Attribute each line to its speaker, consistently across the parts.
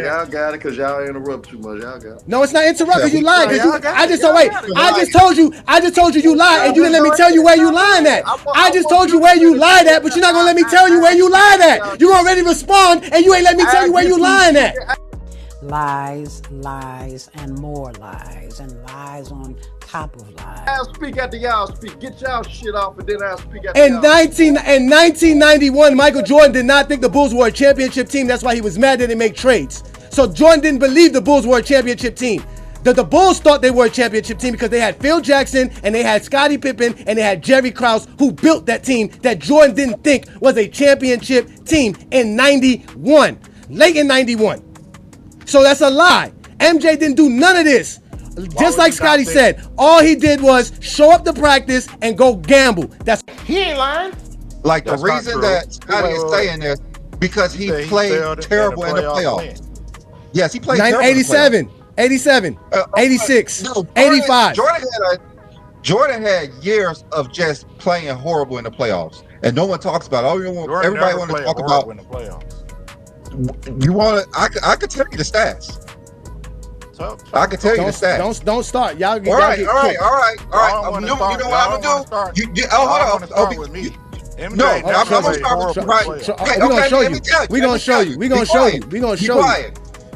Speaker 1: Y'all got it because y'all interrupt too much. Y'all got it.
Speaker 2: No, it's not interrupting. You lied. I just told you you lied, and you didn't let me tell you where you lying at. I just told you where you lied at, but you're not gonna let me tell you where you lied at. You already respond, and you ain't let me tell you where you lying at.
Speaker 3: Lies, lies, and more lies, and lies on top of lies.
Speaker 1: I'll speak after y'all speak. Get y'all shit off, and then I'll speak after
Speaker 2: In
Speaker 1: y'all.
Speaker 2: 1991, Michael Jordan did not think the Bulls were a championship team. That's why he was mad that they make trades. So Jordan didn't believe the Bulls were a championship team. The Bulls thought they were a championship team because they had Phil Jackson and they had Scottie Pippen and they had Jerry Krause, who built that team that Jordan didn't think was a championship team in 91, late in 91. So that's a lie. MJ didn't do none of this. Just like Scottie said, all he did was show up to practice and go gamble.
Speaker 4: He ain't lying.
Speaker 5: Like the reason that Scottie is saying this because he played terrible in the playoffs. Yes, he played terrible.
Speaker 2: 87, 86,
Speaker 5: no,
Speaker 2: 85.
Speaker 5: Jordan had years of just playing horrible in the playoffs, and no one talks about it. Everybody want to talk about
Speaker 4: in the playoffs.
Speaker 5: You want to? I could tell you the stats. I can tell you the stats.
Speaker 2: Don't start. Y'all get
Speaker 5: all right. You know what I'm gonna do? Hold on.
Speaker 4: With me.
Speaker 5: No, I'm gonna start with
Speaker 2: We gonna show you.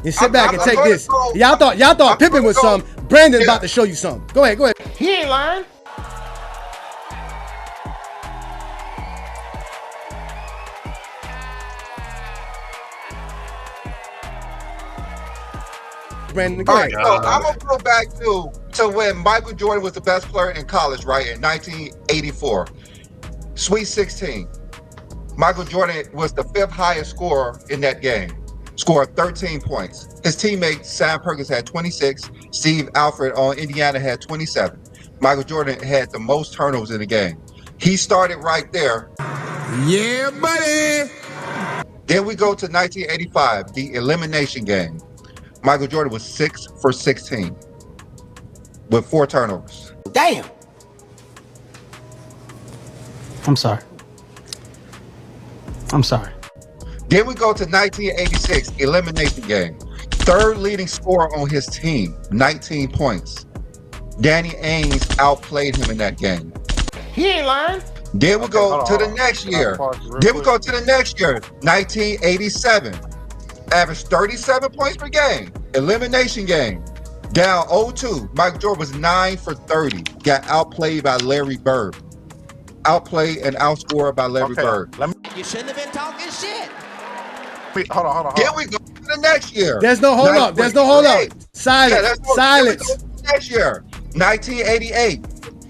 Speaker 2: You sit back and take this. Y'all thought Pippen was some. Brandon about to show you something. Go ahead.
Speaker 4: He ain't lying.
Speaker 2: Brandon,
Speaker 5: all right, so I'm gonna go back to when Michael Jordan was the best player in college, right? In 1984, Sweet 16. Michael Jordan was the 5th highest scorer in that game. Scored 13 points. His teammate Sam Perkins had 26. Steve Alford on Indiana had 27. Michael Jordan had the most turnovers in the game. He started right there.
Speaker 6: Yeah, buddy.
Speaker 5: Then we go to 1985, the elimination game. Michael Jordan was 6 for 16 with 4 turnovers.
Speaker 3: Damn. I'm sorry.
Speaker 5: Then we go to 1986, elimination game. 3rd leading scorer on his team, 19 points. Danny Ainge outplayed him in that game.
Speaker 4: He ain't lying.
Speaker 5: Then we go to the next year. 1987. Averaged 37 points per game. Elimination game. Down 0-2. Michael Jordan was 9 for 30. Got outplayed by Larry Bird. Outplayed and outscored by Larry Bird.
Speaker 6: You shouldn't have been talking shit.
Speaker 4: Hold on.
Speaker 5: Then we go to the next year.
Speaker 2: There's no hold up. Silence.
Speaker 5: Next year. 1988.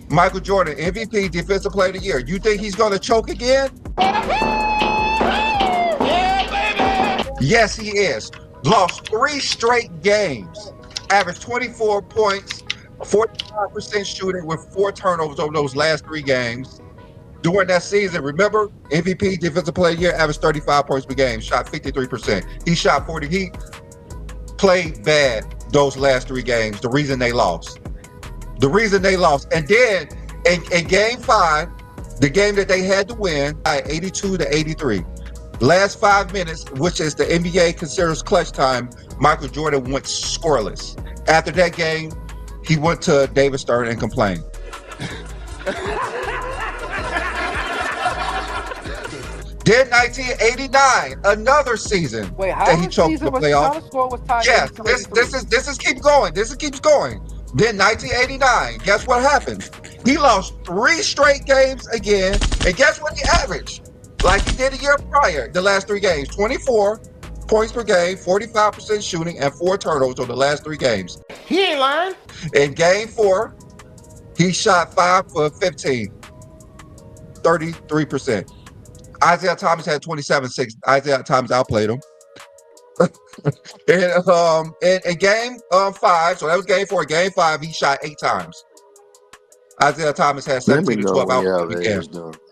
Speaker 5: Michael Jordan, MVP, Defensive Player of the Year. You think he's going to choke again? Yes, he is. Lost 3 straight games. Averaged 24 points, 45% shooting with 4 turnovers over those last 3 games. During that season, remember, MVP, Defensive Player of the Year, averaged 35 points per game, shot 53%. He shot 40. He played bad those last 3 games. The reason they lost. And then in game 5, the game that they had to win, 82-83. Last 5 minutes, which is the NBA considers clutch time, Michael Jordan went scoreless. After that game, he went to David Stern and complained. Then 1989, another season that he choked the playoffs. Yes, this keeps going. This keeps going. Then 1989, guess what happened? He lost 3 straight games again, and guess what he averaged? Like he did a year prior, the last 3 games, 24 points per game, 45% shooting, and 4 turnovers over the last 3 games.
Speaker 4: He ain't lying.
Speaker 5: In game 4, he shot 5 for 15, 33%. Isaiah Thomas had 27-6. Isaiah Thomas outplayed him. In game 5, so that was game 4. Game 5, he shot 8 times. Isaiah Thomas had 17-12 outplayed.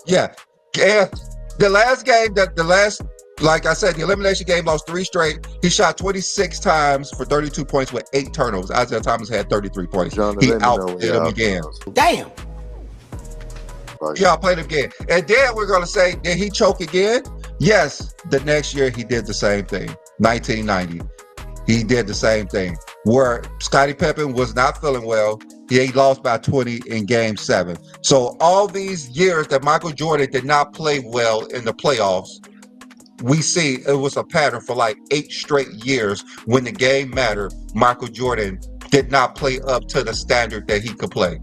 Speaker 5: Yeah. The last game, like I said, the elimination game lost 3 straight. He shot 26 times for 32 points with 8 turnovers. Isaiah Thomas had 33 points. He outplayed him again.
Speaker 3: Damn.
Speaker 5: He outplayed him again. And then we're going to say, did he choke again? Yes. The next year, he did the same thing. 1990. he did the same thing. Where Scottie Pippen was not feeling well, he lost by 20 in Game 7. So all these years that Michael Jordan did not play well in the playoffs, we see it was a pattern for like 8 straight years when the game mattered. Michael Jordan did not play up to the standard that he could play.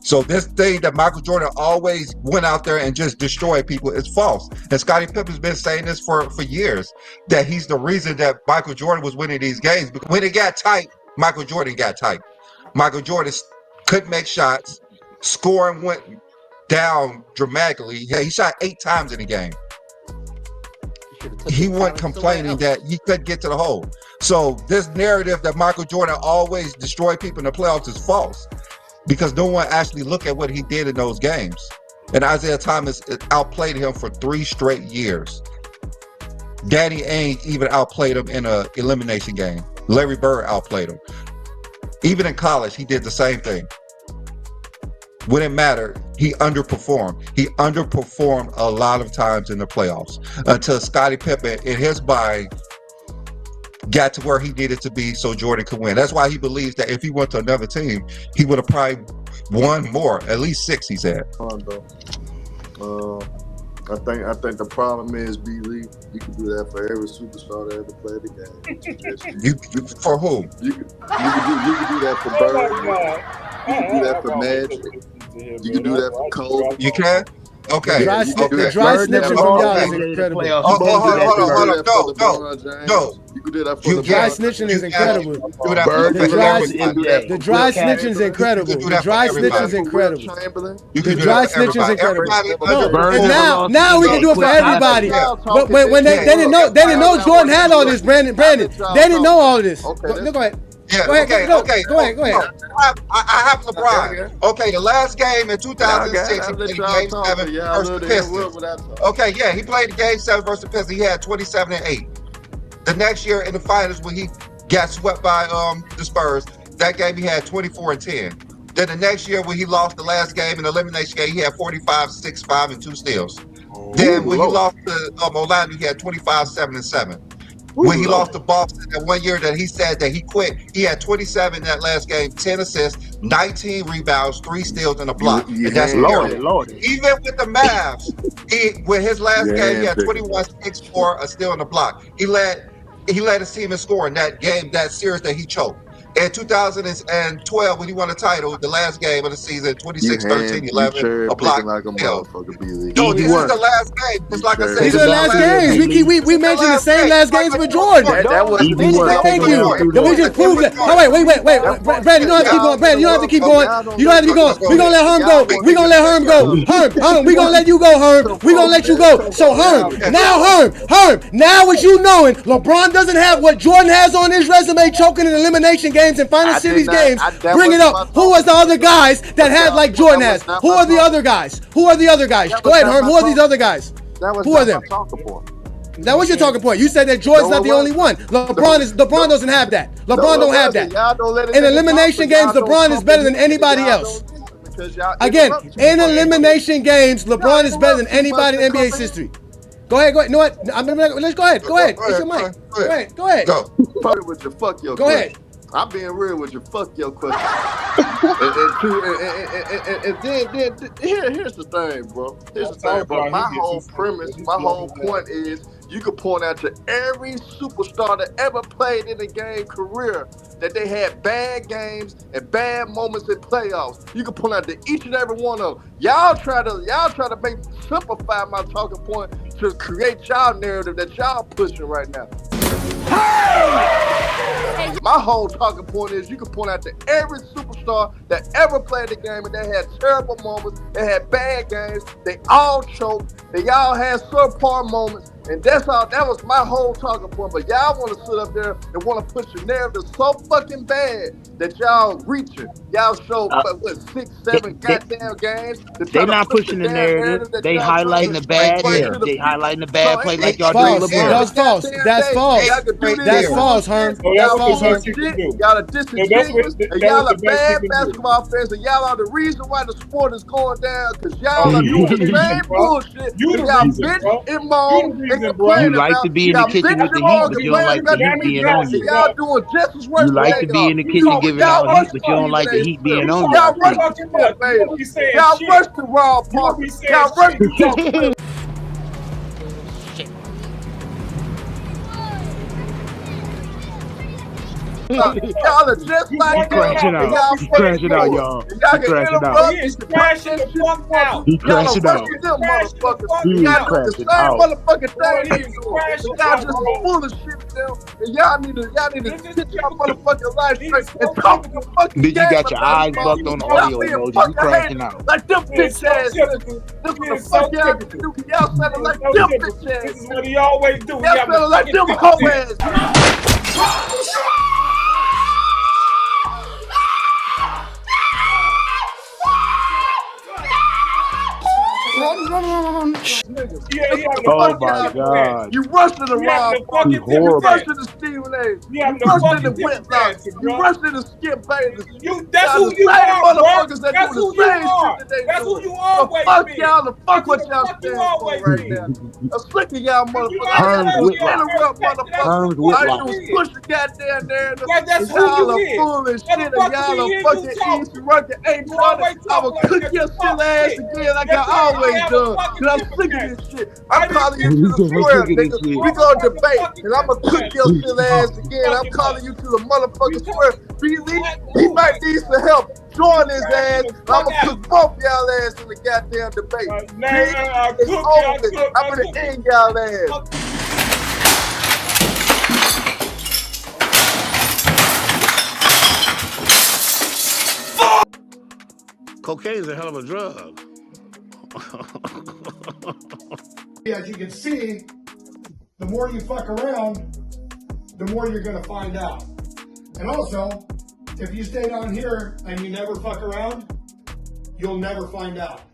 Speaker 5: So this thing that Michael Jordan always went out there and just destroyed people is false. And Scottie Pippen's been saying this for years, that he's the reason that Michael Jordan was winning these games. Because when it got tight, Michael Jordan got tight. Michael Jordan couldn't make shots. Scoring went down dramatically. He shot 8 times in the game. He wasn't complaining that he couldn't get to the hole. So this narrative that Michael Jordan always destroyed people in the playoffs is false, because no one actually looked at what he did in those games. And Isaiah Thomas outplayed him for 3 straight years. Danny Ainge even outplayed him in an elimination game. Larry Bird outplayed him. Even in college, he did the same thing. When it mattered, he underperformed. He underperformed a lot of times in the playoffs until Scottie Pippen, in his mind, got to where he needed to be so Jordan could win. That's why he believes that if he went to another team, he would have probably won more, at least 6, he said.
Speaker 1: I think the problem is, B. Lee, you can do that for every superstar that ever played the game.
Speaker 5: You for who?
Speaker 1: You can do that for Bird. You can do that for Magic. You can do that for Kobe.
Speaker 5: You can? Okay.
Speaker 2: The dry snitching from y'all is incredible.
Speaker 5: No.
Speaker 1: You can do that for
Speaker 2: The dry snitching is incredible. The dry snitching is incredible. The dry snitching is incredible. The dry snitching is incredible. No, and now we can do it for everybody. But when they didn't know Jordan had all this, Brandon. They didn't know all of this. Go ahead.
Speaker 5: Yeah,
Speaker 2: go ahead.
Speaker 5: I have LeBron. Okay, the last game in 2006, he played Game 7 versus the Pistons. Okay, yeah, he played the Game 7 versus the Pistons. He had 27 and 8. The next year in the finals, when he got swept by the Spurs, that game he had 24 and 10. Then the next year when he lost the last game in the elimination game, he had 45, 6, 5, and 2 steals. Then when he lost to Orlando, he had 25, 7, and 7. When he lost to Boston that one year that he said that he quit, he had 27 in that last game, 10 assists, 19 rebounds, 3 steals, and a block. And that's Lord. Even with the Mavs, with his last game, he had 21, 6, 4, a steal, and a block. He led his team in scoring that game, that series that he choked. In 2012, when he won the title, the last game of the season, 26, 13, 11, a block.
Speaker 1: Like a motherfucker,
Speaker 5: no, this is the last game. Just like I said,
Speaker 2: these are the last games. We mentioned the same last games with Jordan. Thank you. We just proved it. Oh, wait. Brandon, you don't have to keep going. Brandon, you don't have to keep going. You don't have to keep going. We're going to let Herm go. We're going to let Herm go. Herm, we're going to let you go, Herm. We're going to let you go. So, Herm, now what you knowing, LeBron doesn't have what Jordan has on his resume, choking in elimination games and final series games. Bring it up. Who was the other guys that had like Jordan has? Who are the other guys? Go ahead, Herm. Who are these other guys? Who are them? That was your talking point. You said that Jordan's not the only one. LeBron doesn't have that. LeBron don't have that. In elimination games, LeBron is better than anybody else. Again, in elimination games, LeBron is better than anybody in NBA's history. Go ahead. You know what? Let's go ahead. It's your mic. Go ahead. Go ahead.
Speaker 1: I'm being real with you. Fuck your question. and then here's the thing, bro. My whole point is you could point out to every superstar that ever played in a game career that they had bad games and bad moments in playoffs. You can point out to each and every one of them. Y'all try to simplify my talking point to create y'all narrative that y'all pushing right now. My whole talking point is you can point out to every superstar that ever played the game and they had terrible moments, they had bad games, they all choked, they all had subpar moments, and that was my whole talking point. But y'all want to sit up there and want to push your narrative so fucking bad that y'all reaching. Y'all show 6, 7 goddamn games.
Speaker 7: They not pushing the narrative. They highlighting the bad. They highlighting the bad play like y'all doing LeBron.
Speaker 2: That's false. That's false, Herm. That's false, Herm.
Speaker 1: Y'all are disingenuous, and y'all are bad basketball fans, and y'all are the reason why the sport is going down, because y'all are doing the same bullshit. Y'all bitch and moan and
Speaker 4: season, bro.
Speaker 7: You like to be in the kitchen with the heat, but you don't like the heat being on you.
Speaker 1: Y'all doing just as worse
Speaker 7: You like
Speaker 1: than
Speaker 7: to
Speaker 1: they are.
Speaker 7: be in the kitchen giving out heat, but you don't like the heat being on you.
Speaker 1: Y'all worse than Skip Bayless. Y'all worse than Ron Parker. Y'all worse than Joe. Y'all are just like
Speaker 7: crashing out. He crashing out, y'all. He crashing out.
Speaker 4: He is crashing the fuck out.
Speaker 7: He crashing out.
Speaker 1: Them motherfuckers.
Speaker 7: He is
Speaker 1: Y'all do the
Speaker 7: crashing
Speaker 1: same
Speaker 7: out.
Speaker 1: motherfucking thing
Speaker 4: He
Speaker 1: you
Speaker 4: is
Speaker 1: doing.
Speaker 4: crashing
Speaker 1: Y'all
Speaker 4: out,
Speaker 1: just
Speaker 4: bro.
Speaker 1: full of shit now. And y'all need to get y'all motherfucking life
Speaker 4: He
Speaker 1: straight
Speaker 4: is
Speaker 1: and talk the fucking
Speaker 7: Bitch, you
Speaker 1: game
Speaker 7: got your
Speaker 1: about
Speaker 7: eyes
Speaker 1: it, man.
Speaker 7: bucked on the
Speaker 1: Y'all
Speaker 7: audio
Speaker 1: being
Speaker 7: emoji. You
Speaker 1: fucking
Speaker 7: crashing
Speaker 1: haters
Speaker 7: out.
Speaker 1: like them
Speaker 4: He is
Speaker 1: bitch
Speaker 4: so
Speaker 1: ass
Speaker 4: typical.
Speaker 1: niggas. This
Speaker 4: He
Speaker 1: what the
Speaker 4: is so
Speaker 1: fuck y'all need to
Speaker 4: typical.
Speaker 1: do. Y'all sounding like
Speaker 4: So
Speaker 1: them
Speaker 4: typical.
Speaker 1: bitch ass
Speaker 4: This is
Speaker 1: niggas.
Speaker 4: what he always do.
Speaker 1: Y'all sounding like them hoe ass niggas. Niggas.
Speaker 4: Yeah, he having a
Speaker 7: Oh
Speaker 4: fucking
Speaker 7: my
Speaker 4: different
Speaker 7: God.
Speaker 1: You rushing the
Speaker 4: He having
Speaker 1: Rob
Speaker 4: a
Speaker 1: Parker.
Speaker 4: fucking
Speaker 7: He
Speaker 1: You
Speaker 4: different
Speaker 7: horrible.
Speaker 1: rushing the Stephen A.
Speaker 4: He
Speaker 1: You
Speaker 4: having a
Speaker 1: rushing the
Speaker 4: fucking different
Speaker 1: Whitlock.
Speaker 4: tactic,
Speaker 1: You
Speaker 4: bro.
Speaker 1: rushing the Skip Bayless.
Speaker 4: That's
Speaker 1: Y'all
Speaker 4: who
Speaker 1: the
Speaker 4: you
Speaker 1: same
Speaker 4: are, bro.
Speaker 1: motherfuckers that
Speaker 4: That's
Speaker 1: do the
Speaker 4: who you
Speaker 1: same shit
Speaker 4: are.
Speaker 1: that they
Speaker 4: That's who
Speaker 1: doing.
Speaker 4: you
Speaker 1: So
Speaker 4: always
Speaker 1: fuck
Speaker 4: been.
Speaker 1: y'all and fuck
Speaker 4: That's who
Speaker 1: what
Speaker 4: the
Speaker 1: y'all
Speaker 4: fuck you
Speaker 1: stand for
Speaker 4: always
Speaker 1: right now.
Speaker 4: been.
Speaker 1: A slick of y'all
Speaker 4: If you
Speaker 1: motherfuckers.
Speaker 4: like
Speaker 1: All you
Speaker 7: Herms
Speaker 1: do is
Speaker 7: Whitlock.
Speaker 1: interrupt
Speaker 4: that's
Speaker 1: motherfuckers.
Speaker 7: Herms
Speaker 1: All you
Speaker 7: Whitlock.
Speaker 1: do is
Speaker 4: who
Speaker 1: push
Speaker 4: you
Speaker 1: the goddamn narrative.
Speaker 4: is. That's
Speaker 1: And
Speaker 4: who
Speaker 1: y'all
Speaker 4: you
Speaker 1: are
Speaker 4: is.
Speaker 1: full of shit and
Speaker 4: Motherfucker,
Speaker 1: y'all
Speaker 4: we
Speaker 1: are
Speaker 4: hear you
Speaker 1: fucking easy
Speaker 4: talking.
Speaker 1: working. Ain't
Speaker 4: You
Speaker 1: trying to.
Speaker 4: always
Speaker 1: I
Speaker 4: talk
Speaker 1: will
Speaker 4: like
Speaker 1: cook
Speaker 4: that.
Speaker 1: your
Speaker 4: You talk
Speaker 1: silly ass
Speaker 4: shit.
Speaker 1: again like
Speaker 4: Yes,
Speaker 1: I
Speaker 4: sir. I
Speaker 1: always
Speaker 4: have a
Speaker 1: done.
Speaker 4: fucking
Speaker 1: Cause I'm
Speaker 4: different
Speaker 1: sick of this
Speaker 4: tactic.
Speaker 1: shit.
Speaker 4: I
Speaker 1: I'm
Speaker 4: didn't
Speaker 1: calling
Speaker 4: get
Speaker 1: you
Speaker 4: to
Speaker 1: to
Speaker 4: the
Speaker 1: the
Speaker 7: I'm
Speaker 1: square,
Speaker 7: sick of
Speaker 4: script.
Speaker 7: this
Speaker 1: nigga.
Speaker 7: shit.
Speaker 1: We gonna debate,
Speaker 4: Motherfucking
Speaker 1: and I'm gonna
Speaker 4: different
Speaker 1: cook your
Speaker 4: tactic.
Speaker 1: silly ass
Speaker 4: You
Speaker 1: again. I'm
Speaker 4: talking
Speaker 1: calling
Speaker 4: about?
Speaker 1: you to the
Speaker 4: You
Speaker 1: motherfucking square.
Speaker 4: talking
Speaker 1: Beasley,
Speaker 4: like
Speaker 1: he
Speaker 4: who?
Speaker 1: might need some help. Join his
Speaker 4: Crashing
Speaker 1: ass,
Speaker 4: the
Speaker 1: and I'm
Speaker 4: fuck
Speaker 1: gonna
Speaker 4: out.
Speaker 1: cook both y'all ass in the goddamn debate. Bitch,
Speaker 4: I
Speaker 1: it's
Speaker 4: cook you.
Speaker 1: over with. I'm
Speaker 4: I
Speaker 1: gonna
Speaker 4: cook
Speaker 1: end y'all ass.
Speaker 4: you.
Speaker 6: Cocaine's a hell of a drug.
Speaker 2: As you can see, the more you fuck around, the more you're gonna find out. And also, if you stay down here and you never fuck around, you'll never find out.